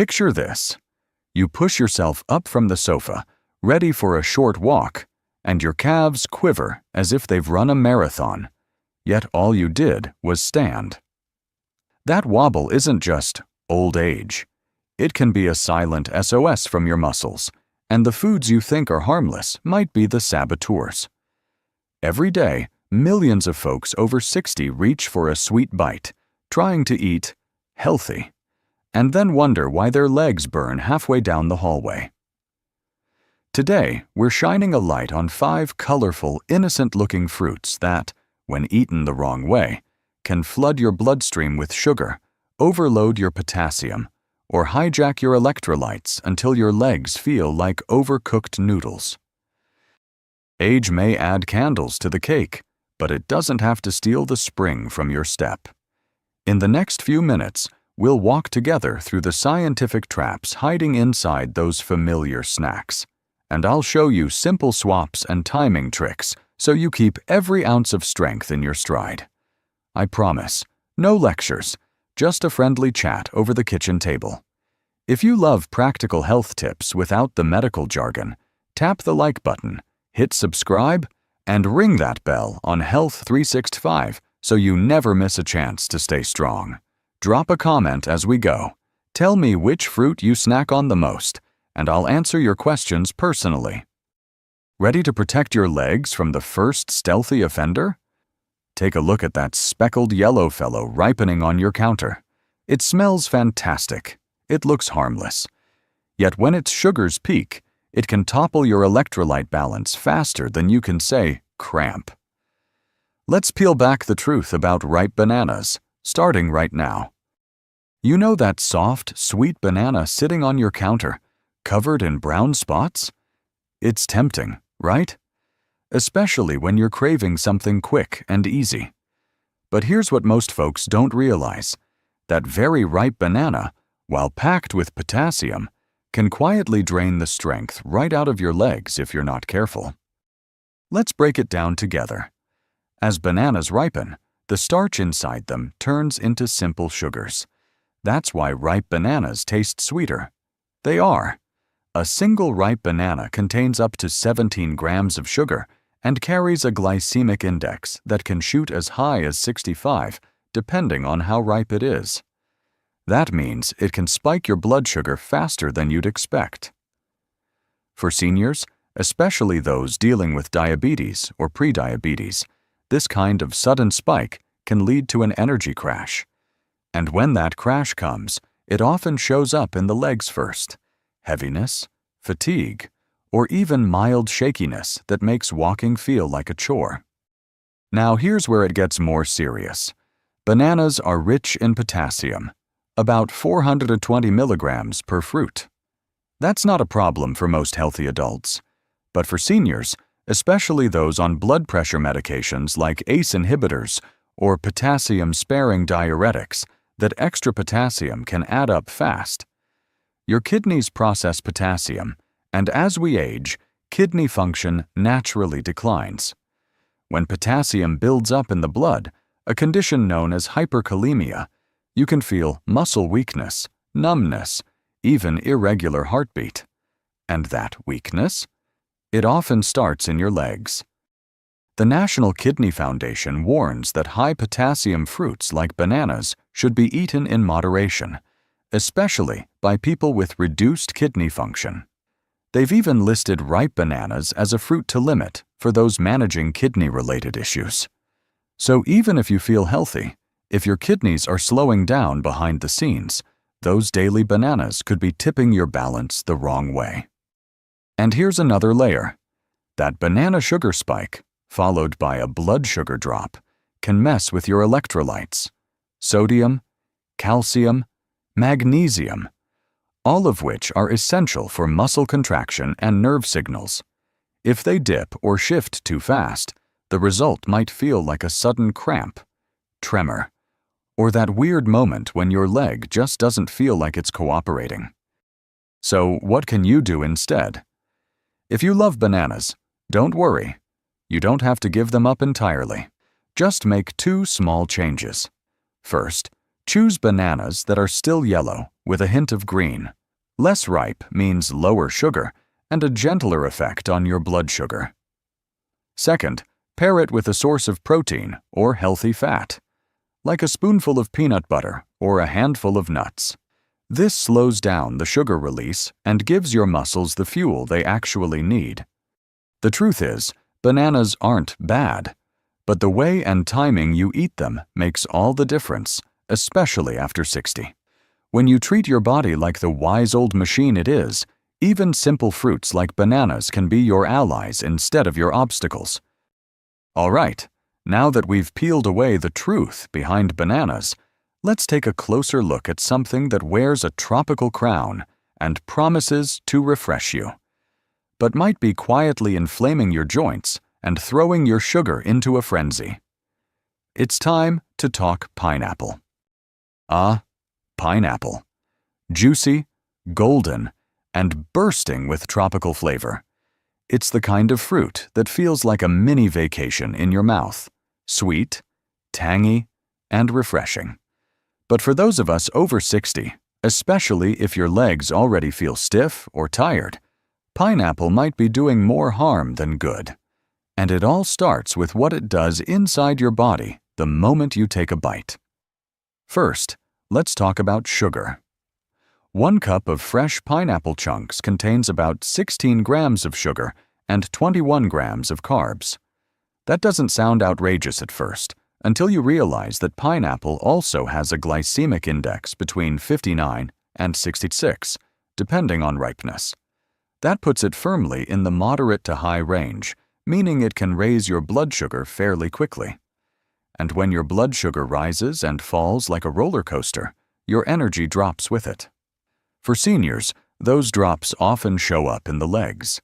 Picture this. You push yourself up from the sofa, ready for a short walk, and your calves quiver as if they've run a marathon. Yet all you did was stand. That wobble isn't just old age. It can be a silent SOS from your muscles, and the foods you think are harmless might be the saboteurs. Every day, millions of folks over 60 reach for a sweet bite, trying to eat healthy, and then wonder why their legs burn halfway down the hallway. Today, we're shining a light on 5 colorful, innocent-looking fruits that, when eaten the wrong way, can flood your bloodstream with sugar, overload your potassium, or hijack your electrolytes until your legs feel like overcooked noodles. Age may add candles to the cake, but it doesn't have to steal the spring from your step. In the next few minutes, we'll walk together through the scientific traps hiding inside those familiar snacks, and I'll show you simple swaps and timing tricks so you keep every ounce of strength in your stride. I promise, no lectures, just a friendly chat over the kitchen table. If you love practical health tips without the medical jargon, tap the like button, hit subscribe, and ring that bell on Health 365 so you never miss a chance to stay strong. Drop a comment as we go. Tell me which fruit you snack on the most, and I'll answer your questions personally. Ready to protect your legs from the first stealthy offender? Take a look at that speckled yellow fellow ripening on your counter. It smells fantastic. It looks harmless. Yet when its sugars peak, it can topple your electrolyte balance faster than you can say cramp. Let's peel back the truth about ripe bananas, starting right now. You know that soft, sweet banana sitting on your counter, covered in brown spots? It's tempting, right? Especially when you're craving something quick and easy. But here's what most folks don't realize. That very ripe banana, while packed with potassium, can quietly drain the strength right out of your legs if you're not careful. Let's break it down together. As bananas ripen, the starch inside them turns into simple sugars. That's why ripe bananas taste sweeter. They are. A single ripe banana contains up to 17 grams of sugar and carries a glycemic index that can shoot as high as 65, depending on how ripe it is. That means it can spike your blood sugar faster than you'd expect. For seniors, especially those dealing with diabetes or prediabetes, this kind of sudden spike can lead to an energy crash. And when that crash comes, it often shows up in the legs first. Heaviness, fatigue, or even mild shakiness that makes walking feel like a chore. Now here's where it gets more serious. Bananas are rich in potassium, about 420 milligrams per fruit. That's not a problem for most healthy adults. But for seniors, especially those on blood pressure medications like ACE inhibitors or potassium-sparing diuretics, that extra potassium can add up fast. Your kidneys process potassium, and as we age, kidney function naturally declines. When potassium builds up in the blood, a condition known as hyperkalemia, you can feel muscle weakness, numbness, even irregular heartbeat. And that weakness? It often starts in your legs. The National Kidney Foundation warns that high potassium fruits like bananas should be eaten in moderation, especially by people with reduced kidney function. They've even listed ripe bananas as a fruit to limit for those managing kidney-related issues. So even if you feel healthy, if your kidneys are slowing down behind the scenes, those daily bananas could be tipping your balance the wrong way. And here's another layer. That banana sugar spike, followed by a blood sugar drop, can mess with your electrolytes. Sodium, calcium, magnesium, all of which are essential for muscle contraction and nerve signals. If they dip or shift too fast, the result might feel like a sudden cramp, tremor, or that weird moment when your leg just doesn't feel like it's cooperating. So what can you do instead? If you love bananas, don't worry. You don't have to give them up entirely. Just make 2 small changes. First, Choose bananas that are still yellow with a hint of green. Less ripe means lower sugar and a gentler effect on your blood sugar. Second, pair it with a source of protein or healthy fat, like a spoonful of peanut butter or a handful of nuts. This slows down the sugar release and gives your muscles the fuel they actually need. The truth is, bananas aren't bad, but the way and timing you eat them makes all the difference, especially after 60. When you treat your body like the wise old machine it is, even simple fruits like bananas can be your allies instead of your obstacles. All right, now that we've peeled away the truth behind bananas, let's take a closer look at something that wears a tropical crown and promises to refresh you, but might be quietly inflaming your joints and throwing your sugar into a frenzy. It's time to talk pineapple. Pineapple. Juicy, golden, and bursting with tropical flavor. It's the kind of fruit that feels like a mini vacation in your mouth. Sweet, tangy, and refreshing. But for those of us over 60, especially if your legs already feel stiff or tired, pineapple might be doing more harm than good. And it all starts with what it does inside your body the moment you take a bite. First, let's talk about sugar. 1 cup of fresh pineapple chunks contains about 16 grams of sugar and 21 grams of carbs. That doesn't sound outrageous at first, until you realize that pineapple also has a glycemic index between 59 and 66, depending on ripeness. That puts it firmly in the moderate to high range, meaning it can raise your blood sugar fairly quickly. And when your blood sugar rises and falls like a roller coaster, your energy drops with it. For seniors, those drops often show up in the legs,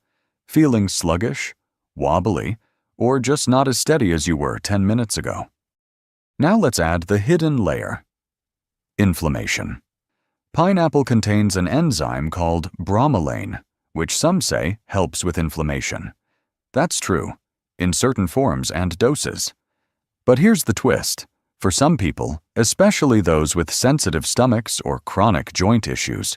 feeling sluggish, wobbly, or just not as steady as you were 10 minutes ago. Now let's add the hidden layer. Inflammation. Pineapple contains an enzyme called bromelain, which some say helps with inflammation. That's true, in certain forms and doses. But here's the twist. For some people, especially those with sensitive stomachs or chronic joint issues,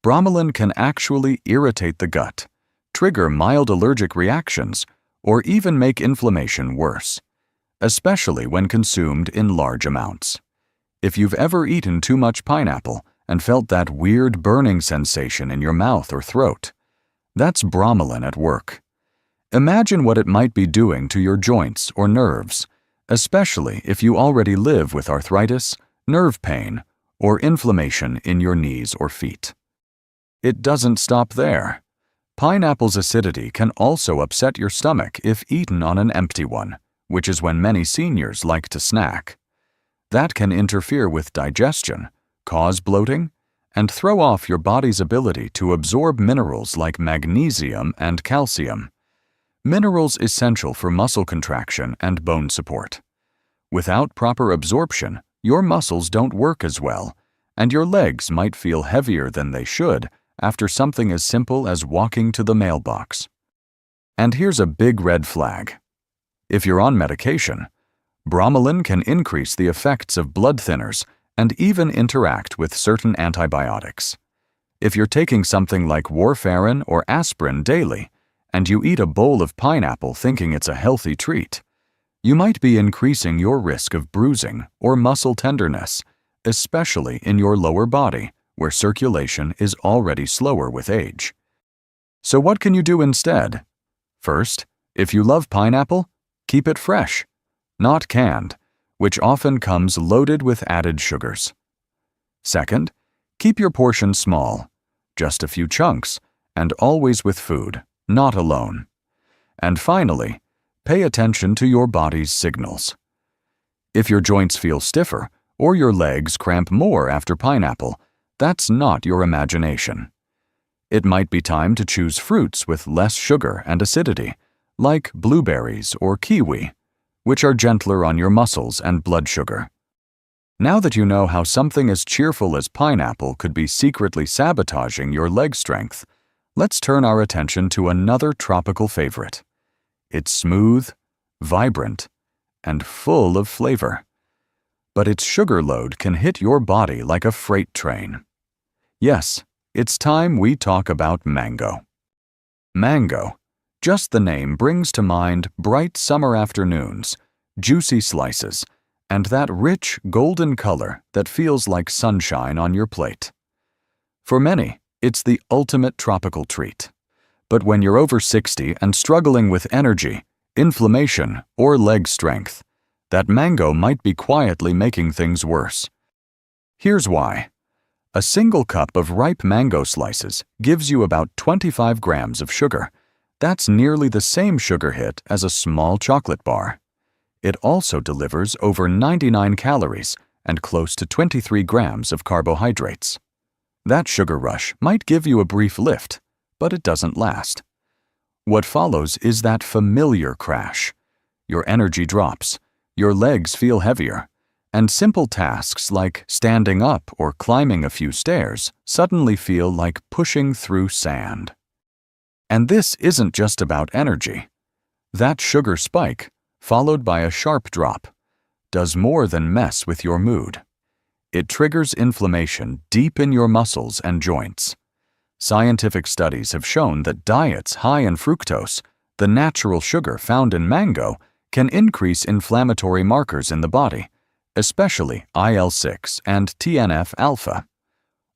bromelain can actually irritate the gut, trigger mild allergic reactions, or even make inflammation worse, especially when consumed in large amounts. If you've ever eaten too much pineapple and felt that weird burning sensation in your mouth or throat, that's bromelain at work. Imagine what it might be doing to your joints or nerves, especially if you already live with arthritis, nerve pain, or inflammation in your knees or feet. It doesn't stop there. Pineapple's acidity can also upset your stomach if eaten on an empty one, which is when many seniors like to snack. That can interfere with digestion, cause bloating, and throw off your body's ability to absorb minerals like magnesium and calcium. Minerals essential for muscle contraction and bone support. Without proper absorption, your muscles don't work as well, and your legs might feel heavier than they should after something as simple as walking to the mailbox. And here's a big red flag. If you're on medication, bromelain can increase the effects of blood thinners and even interact with certain antibiotics. If you're taking something like warfarin or aspirin daily, and you eat a bowl of pineapple thinking it's a healthy treat, you might be increasing your risk of bruising or muscle tenderness, especially in your lower body, where circulation is already slower with age. So what can you do instead? First, if you love pineapple, keep it fresh, not canned, which often comes loaded with added sugars. Second, keep your portion small, just a few chunks, and always with food, not alone. And finally, pay attention to your body's signals. If your joints feel stiffer or your legs cramp more after pineapple, that's not your imagination. It might be time to choose fruits with less sugar and acidity, like blueberries or kiwi, which are gentler on your muscles and blood sugar. Now that you know how something as cheerful as pineapple could be secretly sabotaging your leg strength, let's turn our attention to another tropical favorite. It's smooth, vibrant, and full of flavor. but its sugar load can hit your body like a freight train. Yes, it's time we talk about mango. Mango, just the name brings to mind bright summer afternoons, juicy slices, and that rich golden color that feels like sunshine on your plate. For many, it's the ultimate tropical treat. But when you're over 60 and struggling with energy, inflammation, or leg strength, that mango might be quietly making things worse. Here's why. A single cup of ripe mango slices gives you about 25 grams of sugar. That's nearly the same sugar hit as a small chocolate bar. It also delivers over 99 calories and close to 23 grams of carbohydrates. That sugar rush might give you a brief lift, but it doesn't last. What follows is that familiar crash. Your energy drops, your legs feel heavier, and simple tasks like standing up or climbing a few stairs suddenly feel like pushing through sand. And this isn't just about energy. That sugar spike, followed by a sharp drop, does more than mess with your mood. It triggers inflammation deep in your muscles and joints. Scientific studies have shown that diets high in fructose, the natural sugar found in mango, can increase inflammatory markers in the body, especially IL-6 and TNF-alpha.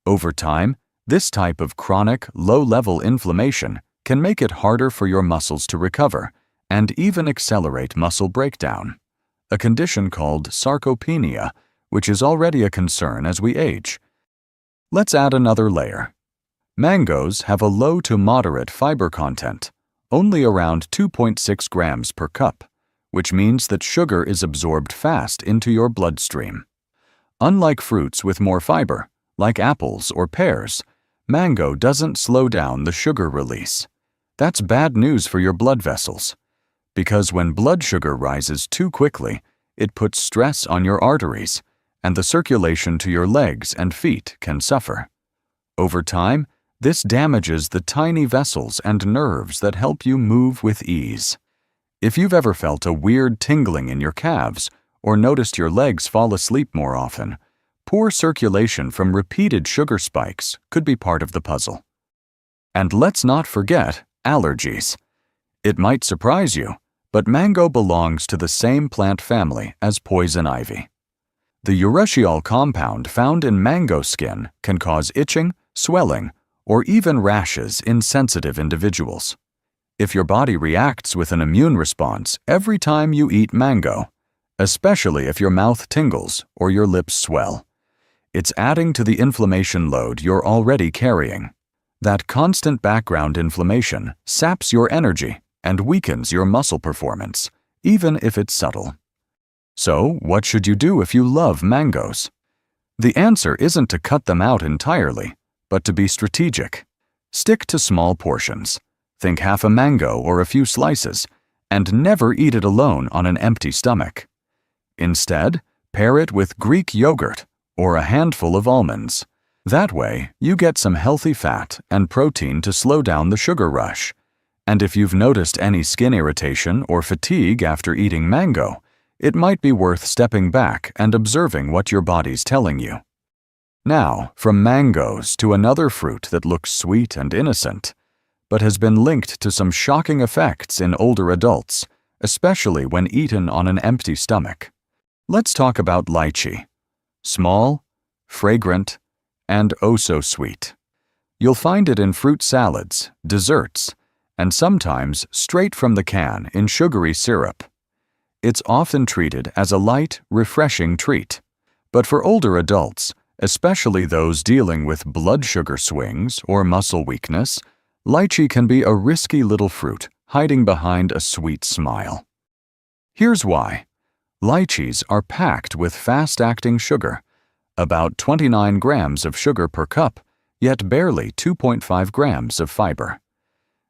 Over time, this type of chronic, low-level inflammation can make it harder for your muscles to recover and even accelerate muscle breakdown, a condition called sarcopenia, which is already a concern as we age. Let's add another layer. Mangoes have a low to moderate fiber content, only around 2.6 grams per cup, which means that sugar is absorbed fast into your bloodstream. Unlike fruits with more fiber, like apples or pears, mango doesn't slow down the sugar release. That's bad news for your blood vessels, because when blood sugar rises too quickly, it puts stress on your arteries, and the circulation to your legs and feet can suffer. Over time, this damages the tiny vessels and nerves that help you move with ease. If you've ever felt a weird tingling in your calves or noticed your legs fall asleep more often, poor circulation from repeated sugar spikes could be part of the puzzle. And let's not forget allergies. It might surprise you, but mango belongs to the same plant family as poison ivy. The urushiol compound found in mango skin can cause itching, swelling, or even rashes in sensitive individuals. If your body reacts with an immune response every time you eat mango, especially if your mouth tingles or your lips swell, it's adding to the inflammation load you're already carrying. That constant background inflammation saps your energy and weakens your muscle performance, even if it's subtle. So, what should you do if you love mangoes? The answer isn't to cut them out entirely, but to be strategic. Stick to small portions. Think half a mango or a few slices, and never eat it alone on an empty stomach. Instead, pair it with Greek yogurt or a handful of almonds. That way, you get some healthy fat and protein to slow down the sugar rush. And if you've noticed any skin irritation or fatigue after eating mango, it might be worth stepping back and observing what your body's telling you. Now, from mangoes to another fruit that looks sweet and innocent, but has been linked to some shocking effects in older adults, especially when eaten on an empty stomach. Let's talk about lychee. Small, fragrant, and oh so sweet. You'll find it in fruit salads, desserts, and sometimes straight from the can in sugary syrup. It's often treated as a light, refreshing treat. But for older adults, especially those dealing with blood sugar swings or muscle weakness, lychee can be a risky little fruit hiding behind a sweet smile. Here's why. Lychees are packed with fast-acting sugar, about 29 grams of sugar per cup, yet barely 2.5 grams of fiber.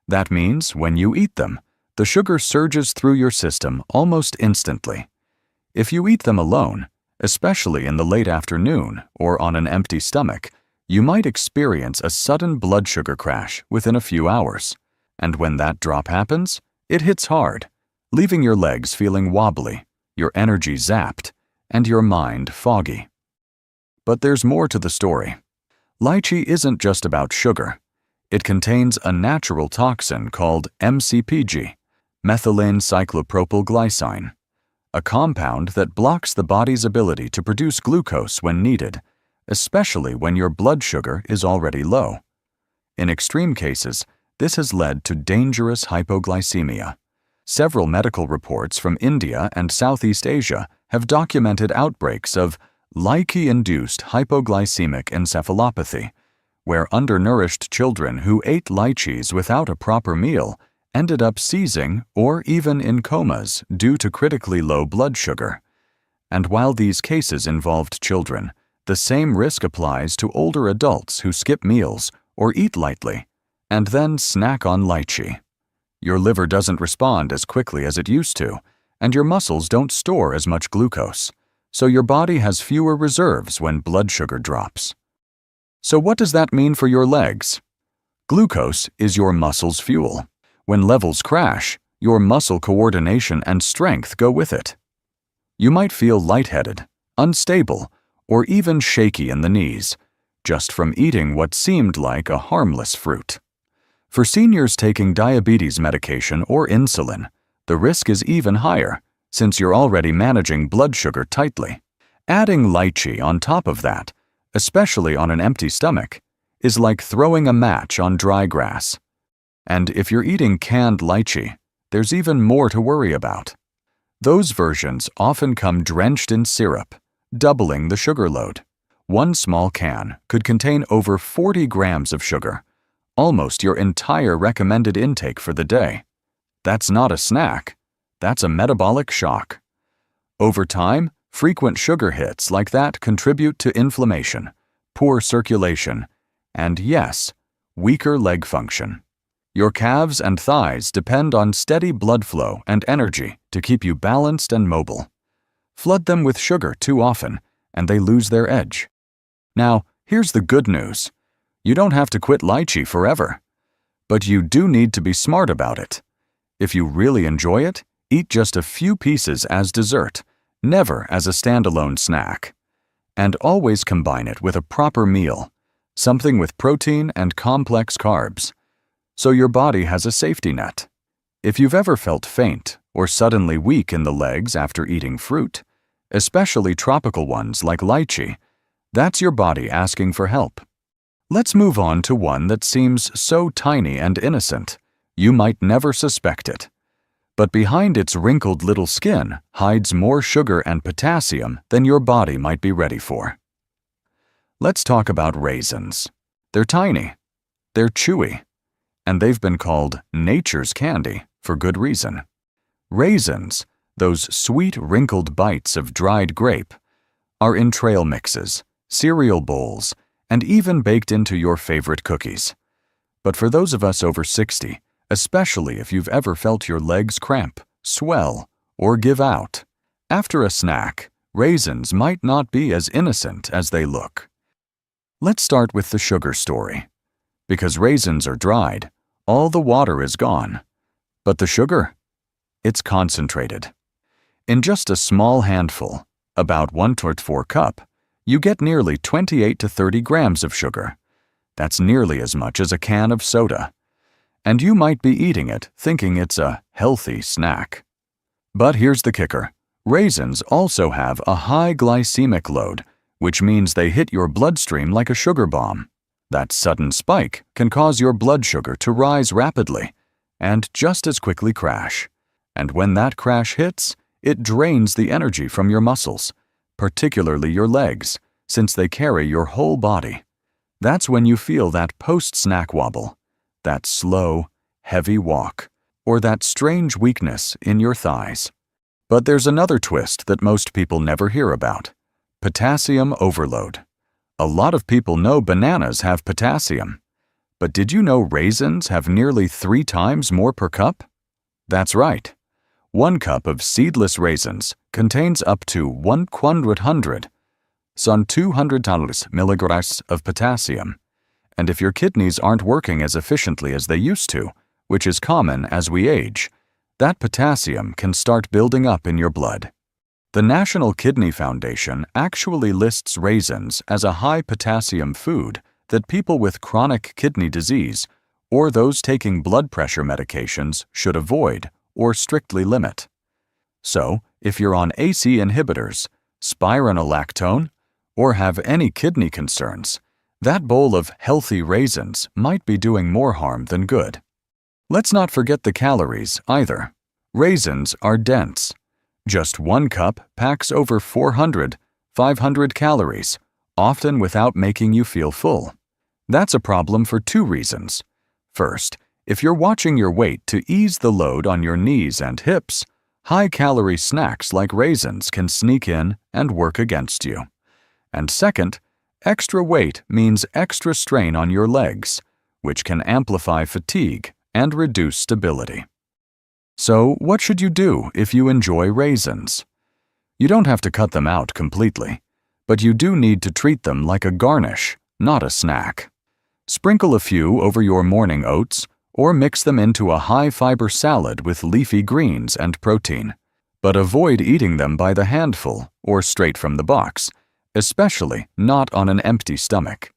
That means when you eat them, the sugar surges through your system almost instantly. If you eat them alone, especially in the late afternoon or on an empty stomach, you might experience a sudden blood sugar crash within a few hours. And when that drop happens, it hits hard, leaving your legs feeling wobbly, your energy zapped, and your mind foggy. But there's more to the story. Lychee isn't just about sugar. It contains a natural toxin called MCPG, methylene cyclopropylglycine, a compound that blocks the body's ability to produce glucose when needed, especially when your blood sugar is already low. In extreme cases, this has led to dangerous hypoglycemia. Several medical reports from India and Southeast Asia have documented outbreaks of lychee-induced hypoglycemic encephalopathy, where undernourished children who ate lychees without a proper meal ended up seizing or even in comas due to critically low blood sugar. And while these cases involved children, the same risk applies to older adults who skip meals or eat lightly and then snack on lychee. Your liver doesn't respond as quickly as it used to, and your muscles don't store as much glucose, so your body has fewer reserves when blood sugar drops. So what does that mean for your legs? Glucose is your muscle's fuel. When levels crash, your muscle coordination and strength go with it. You might feel lightheaded, unstable, or even shaky in the knees, just from eating what seemed like a harmless fruit. For seniors taking diabetes medication or insulin, the risk is even higher, since you're already managing blood sugar tightly. Adding lychee on top of that, especially on an empty stomach, is like throwing a match on dry grass. And if you're eating canned lychee, there's even more to worry about. Those versions often come drenched in syrup, doubling the sugar load. One small can could contain over 40 grams of sugar, almost your entire recommended intake for the day. That's not a snack, that's a metabolic shock. Over time, frequent sugar hits like that contribute to inflammation, poor circulation, and yes, weaker leg function. Your calves and thighs depend on steady blood flow and energy to keep you balanced and mobile. Flood them with sugar too often, and they lose their edge. Now, here's the good news. You don't have to quit lychee forever. But you do need to be smart about it. If you really enjoy it, eat just a few pieces as dessert, never as a standalone snack. And always combine it with a proper meal, something with protein and complex carbs, so your body has a safety net. If you've ever felt faint or suddenly weak in the legs after eating fruit, especially tropical ones like lychee, that's your body asking for help. Let's move on to one that seems so tiny and innocent, you might never suspect it. But behind its wrinkled little skin hides more sugar and potassium than your body might be ready for. Let's talk about raisins. They're tiny, they're chewy, and they've been called nature's candy for good reason. Raisins, those sweet wrinkled bites of dried grape, are in trail mixes, cereal bowls, and even baked into your favorite cookies. But for those of us over 60, especially if you've ever felt your legs cramp, swell, or give out, after a snack, raisins might not be as innocent as they look. Let's start with the sugar story. Because raisins are dried, all the water is gone. But the sugar? It's concentrated. In just a small handful, about 1/4 cup, you get nearly 28 to 30 grams of sugar. That's nearly as much as a can of soda. And you might be eating it thinking it's a healthy snack. But here's the kicker. Raisins also have a high glycemic load, which means they hit your bloodstream like a sugar bomb. That sudden spike can cause your blood sugar to rise rapidly and just as quickly crash. And when that crash hits, it drains the energy from your muscles, particularly your legs, since they carry your whole body. That's when you feel that post-snack wobble, that slow, heavy walk, or that strange weakness in your thighs. But there's another twist that most people never hear about: potassium overload. A lot of people know bananas have potassium. But did you know raisins have nearly 3 times more per cup? That's right. 1 cup of seedless raisins contains up to 100 milligrams of potassium. And if your kidneys aren't working as efficiently as they used to, which is common as we age, that potassium can start building up in your blood. The National Kidney Foundation actually lists raisins as a high-potassium food that people with chronic kidney disease or those taking blood pressure medications should avoid or strictly limit. So, if you're on ACE inhibitors, spironolactone, or have any kidney concerns, that bowl of healthy raisins might be doing more harm than good. Let's not forget the calories either. Raisins are dense. Just 1 cup packs over 500 calories, often without making you feel full. That's a problem for 2 reasons. First, if you're watching your weight to ease the load on your knees and hips, high-calorie snacks like raisins can sneak in and work against you. And second, extra weight means extra strain on your legs, which can amplify fatigue and reduce stability. So, what should you do if you enjoy raisins? You don't have to cut them out completely, but you do need to treat them like a garnish, not a snack. Sprinkle a few over your morning oats or mix them into a high-fiber salad with leafy greens and protein. But avoid eating them by the handful or straight from the box, especially not on an empty stomach.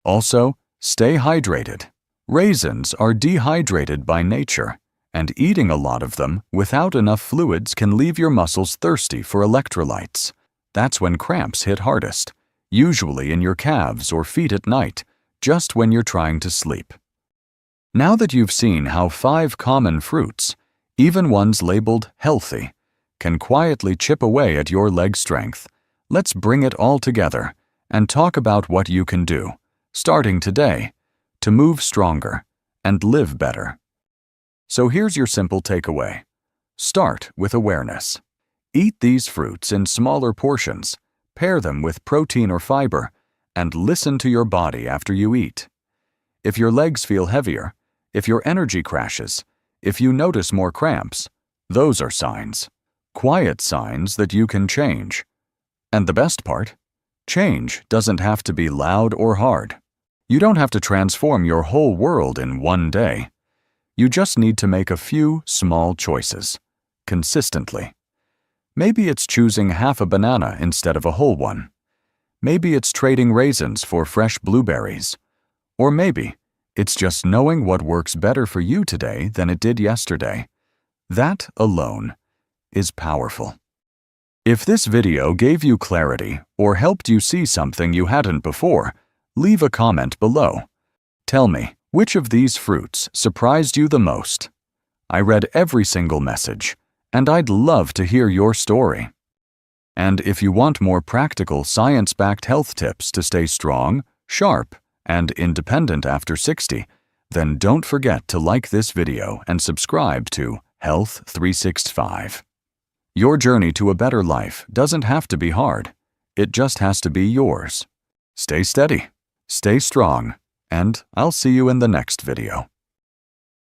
Also, stay hydrated. Raisins are dehydrated by nature, and eating a lot of them without enough fluids can leave your muscles thirsty for electrolytes. That's when cramps hit hardest, usually in your calves or feet at night, just when you're trying to sleep. Now that you've seen how 5 common fruits, even ones labeled healthy, can quietly chip away at your leg strength, let's bring it all together and talk about what you can do, starting today, to move stronger and live better. So here's your simple takeaway. Start with awareness. Eat these fruits in smaller portions, pair them with protein or fiber, and listen to your body after you eat. If your legs feel heavier, if your energy crashes, if you notice more cramps, those are signs. Quiet signs that you can change. And the best part? Change doesn't have to be loud or hard. You don't have to transform your whole world in one day. You just need to make a few small choices, consistently. Maybe it's choosing half a banana instead of a whole one. Maybe it's trading raisins for fresh blueberries. Or maybe it's just knowing what works better for you today than it did yesterday. That alone is powerful. If this video gave you clarity or helped you see something you hadn't before, leave a comment below. Tell me, which of these fruits surprised you the most? I read every single message, and I'd love to hear your story. And if you want more practical science-backed health tips to stay strong, sharp, and independent after 60, then don't forget to like this video and subscribe to Health 365. Your journey to a better life doesn't have to be hard. It just has to be yours. Stay steady, stay strong, and I'll see you in the next video.